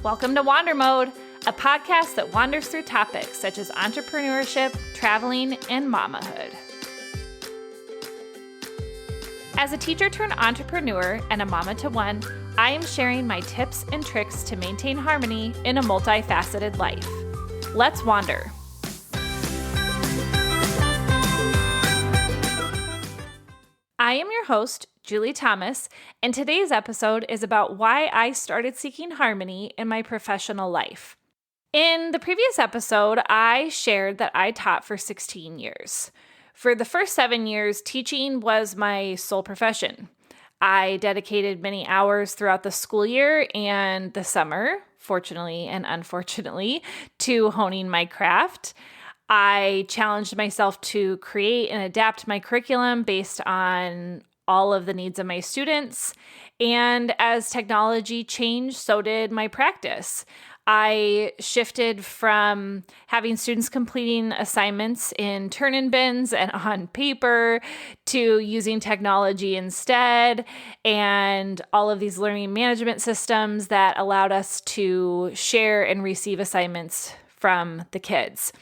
Welcome to Wander Mode, a podcast that wanders through topics such as entrepreneurship, traveling, and mamahood. As a teacher turned entrepreneur and a mama to one, I am sharing my tips and tricks to maintain harmony in a multifaceted life. Let's wander. I am your host, Julie Thomas, and today's episode is about why I started seeking harmony in my professional life. In the previous episode, I shared that I taught for 16 years. For the first 7 years, teaching was my sole profession. I dedicated many hours throughout the school year and the summer, fortunately and unfortunately, to honing my craft. I challenged myself to create and adapt my curriculum based on all of the needs of my students. And as technology changed, so did my practice. I shifted from having students completing assignments in turn-in bins and on paper to using technology instead, and all of these learning management systems that allowed us to share and receive assignments from the kids.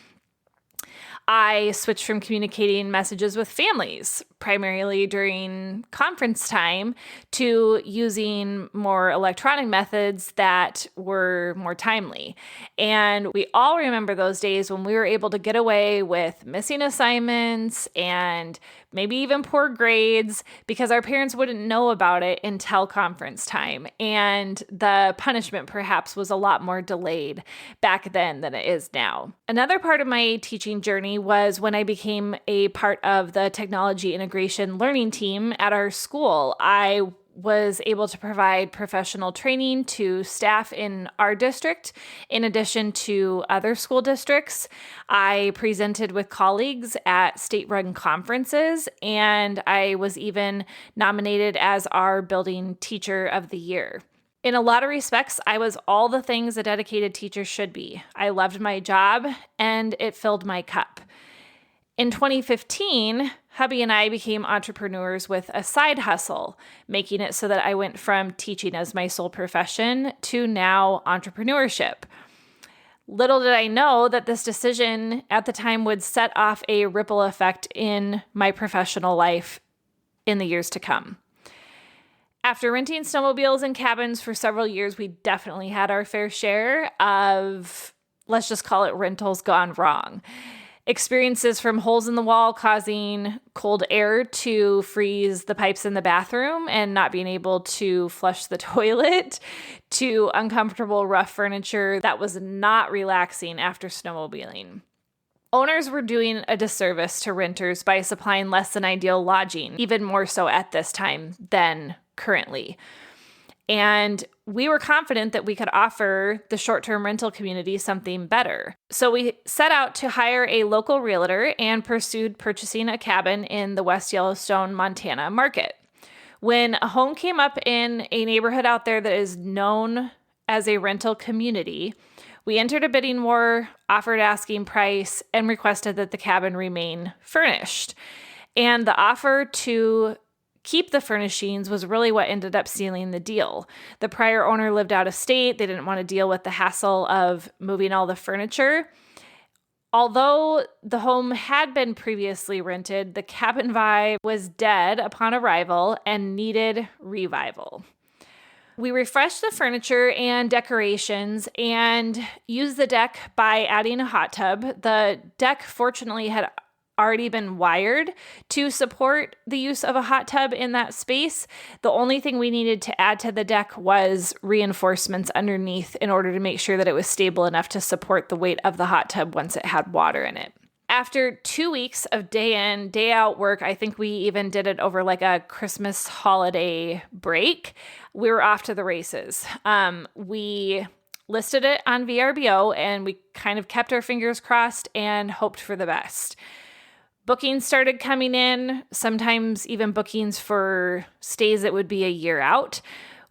I switched from communicating messages with families, primarily during conference time, to using more electronic methods that were more timely. And we all remember those days when we were able to get away with missing assignments and maybe even poor grades because our parents wouldn't know about it until conference time. And the punishment perhaps was a lot more delayed back then than it is now. Another part of my teaching journey was when I became a part of the technology integration learning team at our school. I was able to provide professional training to staff in our district, in addition to other school districts. I presented with colleagues at state-run conferences, and I was even nominated as our building teacher of the year. In a lot of respects, I was all the things a dedicated teacher should be. I loved my job, and it filled my cup. In 2015, hubby and I became entrepreneurs with a side hustle, making it so that I went from teaching as my sole profession to now entrepreneurship. Little did I know that this decision at the time would set off a ripple effect in my professional life in the years to come. After renting snowmobiles and cabins for several years, we definitely had our fair share of, let's just call it, rentals gone wrong. Experiences from holes in the wall causing cold air to freeze the pipes in the bathroom and not being able to flush the toilet, to uncomfortable rough furniture that was not relaxing after snowmobiling. Owners were doing a disservice to renters by supplying less than ideal lodging, even more so at this time than currently. And we were confident that we could offer the short-term rental community something better. So we set out to hire a local realtor and pursued purchasing a cabin in the West Yellowstone, Montana market. When a home came up in a neighborhood out there that is known as a rental community, we entered a bidding war, offered asking price, and requested that the cabin remain furnished. And the offer to keep the furnishings was really what ended up sealing the deal. The prior owner lived out of state. They didn't want to deal with the hassle of moving all the furniture. Although the home had been previously rented, the cabin vibe was dead upon arrival and needed revival. We refreshed the furniture and decorations and used the deck by adding a hot tub. The deck, fortunately, had already been wired to support the use of a hot tub in that space. The only thing we needed to add to the deck was reinforcements underneath in order to make sure that it was stable enough to support the weight of the hot tub once it had water in it. After 2 weeks of day in, day out work, I think we even did it over like a Christmas holiday break, we were off to the races. We listed it on VRBO and we kind of kept our fingers crossed and hoped for the best. Bookings started coming in, sometimes even bookings for stays that would be a year out.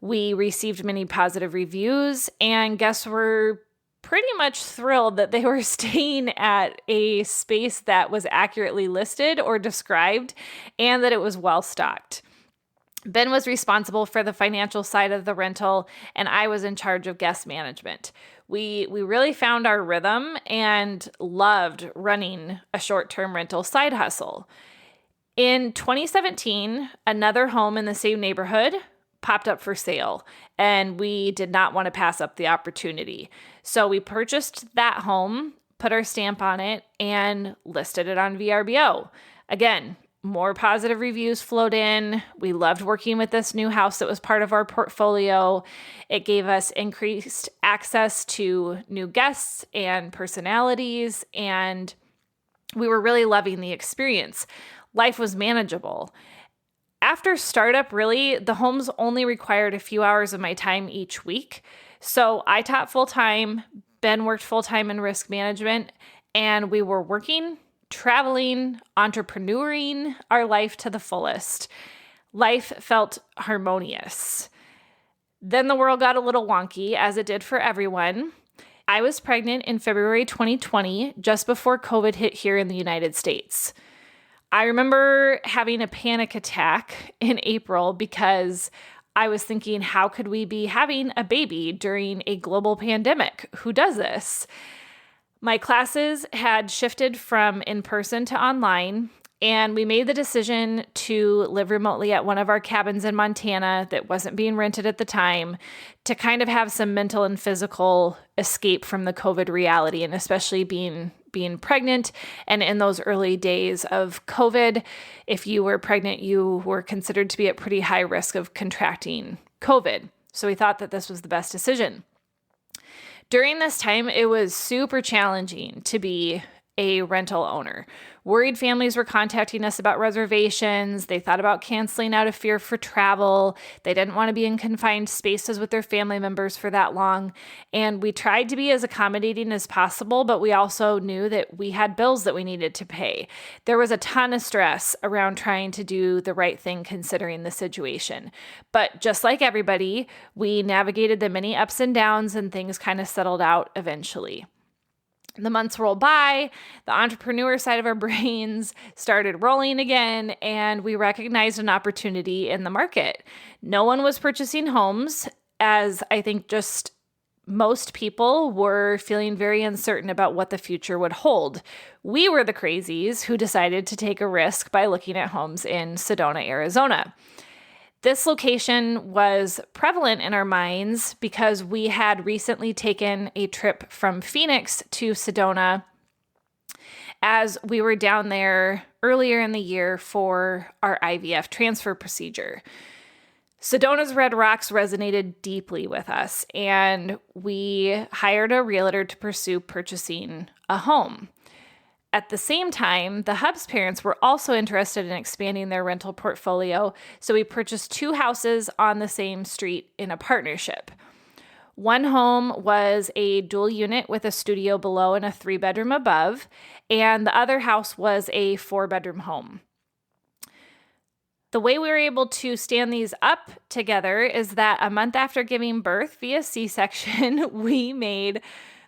We received many positive reviews, and guests were pretty much thrilled that they were staying at a space that was accurately listed or described and that it was well stocked. Ben was responsible for the financial side of the rental, and I was in charge of guest management. We really found our rhythm and loved running a short-term rental side hustle. In 2017, another home in the same neighborhood popped up for sale, and we did not want to pass up the opportunity. So we purchased that home, put our stamp on it, and listed it on VRBO. Again, more positive reviews flowed in. We loved working with this new house that was part of our portfolio. It gave us increased access to new guests and personalities, and we were really loving the experience. Life was manageable. After startup, really, the homes only required a few hours of my time each week. So I taught full-time, Ben worked full-time in risk management, and we were working, traveling, entrepreneuring our life to the fullest. Life felt harmonious. Then the world got a little wonky, as it did for everyone. I was pregnant in February 2020, just before COVID hit here in the United States. I remember having a panic attack in April because I was thinking, how could we be having a baby during a global pandemic? Who does this? My classes had shifted from in-person to online, and we made the decision to live remotely at one of our cabins in Montana that wasn't being rented at the time to kind of have some mental and physical escape from the COVID reality, and especially being pregnant. And in those early days of COVID, if you were pregnant, you were considered to be at pretty high risk of contracting COVID. So we thought that this was the best decision. During this time, it was super challenging to be a rental owner. Worried families were contacting us about reservations. They thought about canceling out of fear for travel. They didn't want to be in confined spaces with their family members for that long. And we tried to be as accommodating as possible, but we also knew that we had bills that we needed to pay. There was a ton of stress around trying to do the right thing considering the situation. But just like everybody, we navigated the many ups and downs, and things kind of settled out eventually. The months rolled by, the entrepreneur side of our brains started rolling again, and we recognized an opportunity in the market. No one was purchasing homes, as I think just most people were feeling very uncertain about what the future would hold. We were the crazies who decided to take a risk by looking at homes in Sedona, Arizona. This location was prevalent in our minds because we had recently taken a trip from Phoenix to Sedona as we were down there earlier in the year for our IVF transfer procedure. Sedona's Red Rocks resonated deeply with us, and we hired a realtor to pursue purchasing a home. At the same time, the Hub's parents were also interested in expanding their rental portfolio, so we purchased 2 houses on the same street in a partnership. One home was a dual unit with a studio below and a 3-bedroom above, and the other house was a 4-bedroom home. The way we were able to stand these up together is that a month after giving birth via C-section, we made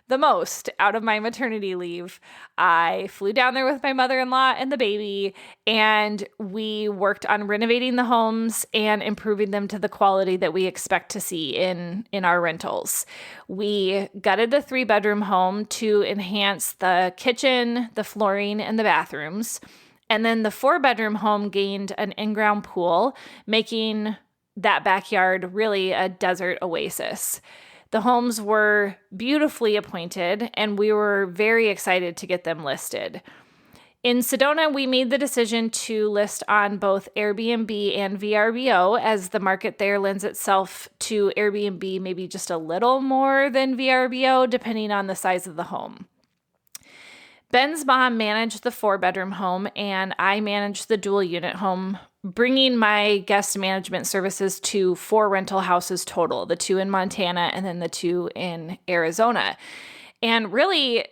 the most out of my maternity leave. I flew down there with my mother-in-law and the baby, and we worked on renovating the homes and improving them to the quality that we expect to see in our rentals. We gutted the 3-bedroom home to enhance the kitchen, the flooring, and the bathrooms. And then the 4-bedroom home gained an in-ground pool, making that backyard really a desert oasis. The homes were beautifully appointed, and we were very excited to get them listed. In Sedona, we made the decision to list on both Airbnb and VRBO, as the market there lends itself to Airbnb maybe just a little more than VRBO, depending on the size of the home. Ben's mom managed the 4-bedroom home, and I managed the dual unit home, bringing my guest management services to 4 rental houses total, the 2 in Montana and then the 2 in Arizona. And really,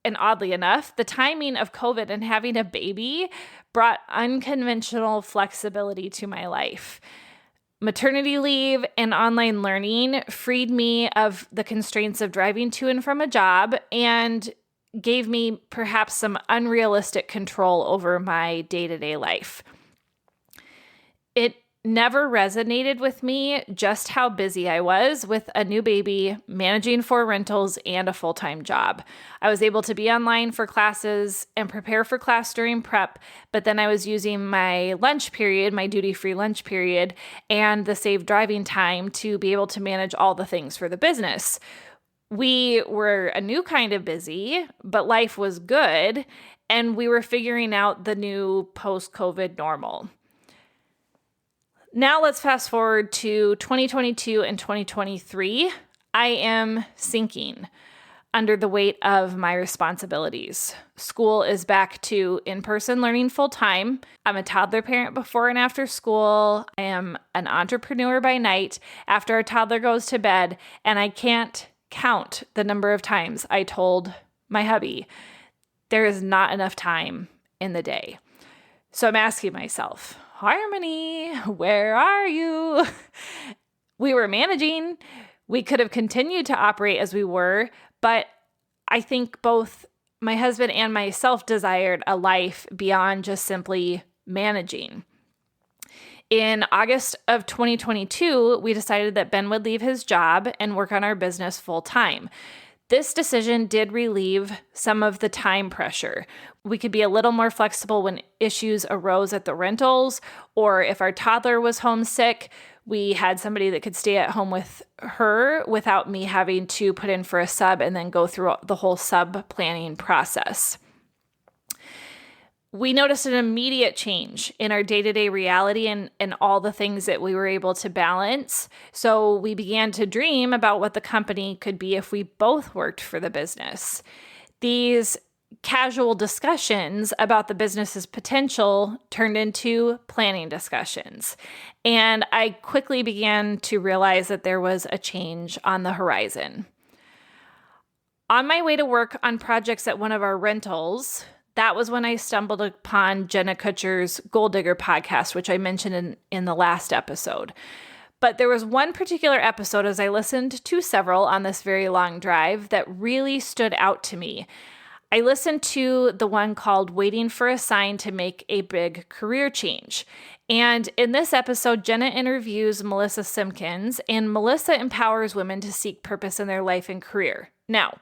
and oddly enough, the timing of COVID and having a baby brought unconventional flexibility to my life. Maternity leave and online learning freed me of the constraints of driving to and from a job and gave me perhaps some unrealistic control over my day-to-day life. It never resonated with me just how busy I was with a new baby, managing 4 rentals, and a full-time job. I was able to be online for classes and prepare for class during prep, but then I was using my lunch period, my duty-free lunch period, and the saved driving time to be able to manage all the things for the business. We were a new kind of busy, but life was good, and we were figuring out the new post-COVID normal. Now let's fast forward to 2022 and 2023. I am sinking under the weight of my responsibilities. School is back to in-person learning full-time. I'm a toddler parent before and after school. I am an entrepreneur by night after our toddler goes to bed, and I can't count the number of times I told my hubby, there is not enough time in the day. So I'm asking myself, Harmony, where are you? We were managing. We could have continued to operate as we were, but I think both my husband and myself desired a life beyond just simply managing. In August of 2022, we decided that Ben would leave his job and work on our business full time. This decision did relieve some of the time pressure. We could be a little more flexible when issues arose at the rentals, or if our toddler was homesick, we had somebody that could stay at home with her without me having to put in for a sub and then go through the whole sub planning process. We noticed an immediate change in our day-to-day reality and all the things that we were able to balance. So we began to dream about what the company could be if we both worked for the business. These casual discussions about the business's potential turned into planning discussions. And I quickly began to realize that there was a change on the horizon. On my way to work on projects at one of our rentals, that was when I stumbled upon Jenna Kutcher's Goal Digger podcast, which I mentioned in the last episode. But there was one particular episode, as I listened to several on this very long drive, that really stood out to me. I listened to the one called Waiting for a Sign to Make a Big Career Change. And in this episode, Jenna interviews Melissa Simpkins, and Melissa empowers women to seek purpose in their life and career. Now,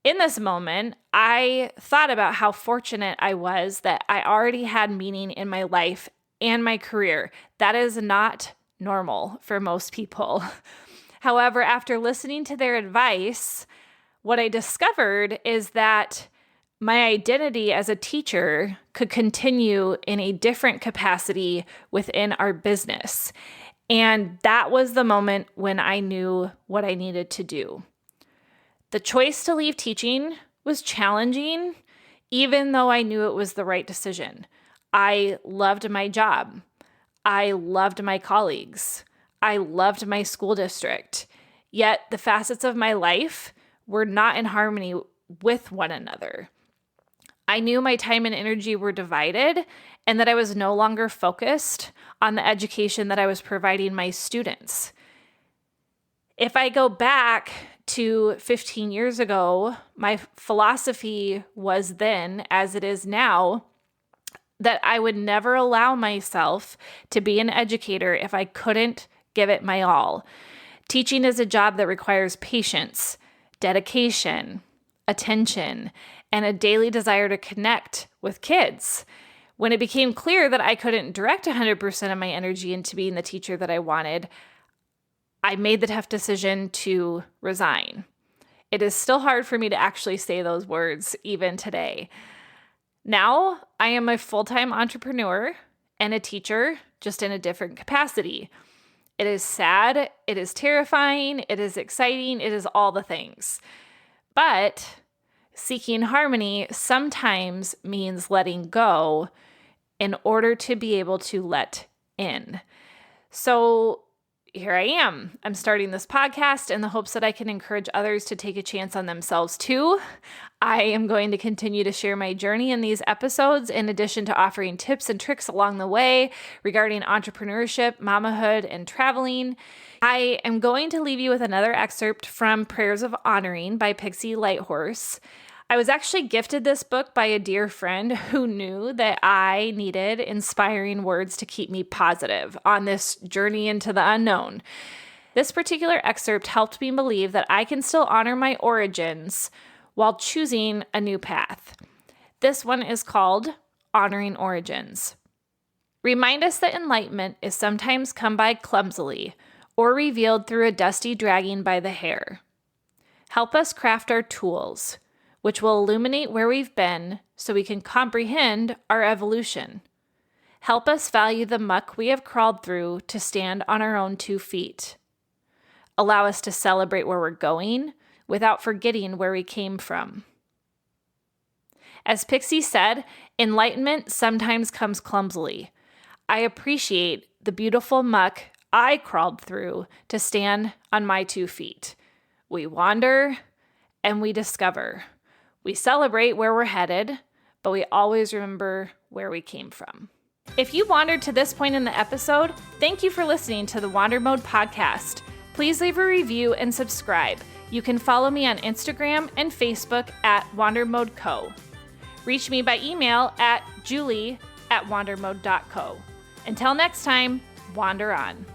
in this moment, I thought about how fortunate I was that I already had meaning in my life and my career. That is not normal for most people. However, after listening to their advice, what I discovered is that my identity as a teacher could continue in a different capacity within our business. And that was the moment when I knew what I needed to do. The choice to leave teaching was challenging, even though I knew it was the right decision. I loved my job. I loved my colleagues. I loved my school district. Yet the facets of my life were not in harmony with one another. I knew my time and energy were divided and that I was no longer focused on the education that I was providing my students. If I go back to 15 years ago, my philosophy was then, as it is now, that I would never allow myself to be an educator if I couldn't give it my all. Teaching is a job that requires patience, dedication, attention, and a daily desire to connect with kids. When it became clear that I couldn't direct 100% of my energy into being the teacher that I wanted, I made the tough decision to resign. It is still hard for me to actually say those words even today. Now, I am a full-time entrepreneur and a teacher, just in a different capacity. It is sad, it is terrifying, it is exciting, it is all the things. But seeking harmony sometimes means letting go in order to be able to let in. So here I am. I'm starting this podcast in the hopes that I can encourage others to take a chance on themselves too. I am going to continue to share my journey in these episodes, in addition to offering tips and tricks along the way regarding entrepreneurship, mamahood, and traveling. I am going to leave you with another excerpt from Prayers of Honoring by Pixie Lighthorse. I was actually gifted this book by a dear friend who knew that I needed inspiring words to keep me positive on this journey into the unknown. This particular excerpt helped me believe that I can still honor my origins while choosing a new path. This one is called Honoring Origins. Remind us that enlightenment is sometimes come by clumsily or revealed through a dusty dragging by the hair. Help us craft our tools, which will illuminate where we've been so we can comprehend our evolution. Help us value the muck we have crawled through to stand on our own 2 feet. Allow us to celebrate where we're going without forgetting where we came from. As Pixie said, enlightenment sometimes comes clumsily. I appreciate the beautiful muck I crawled through to stand on my 2 feet. We wander and we discover. We celebrate where we're headed, but we always remember where we came from. If you wandered to this point in the episode, thank you for listening to the Wander Mode podcast. Please leave a review and subscribe. You can follow me on Instagram and Facebook at WanderModeCo. Reach me by email at julie@wandermode.co. Until next time, wander on.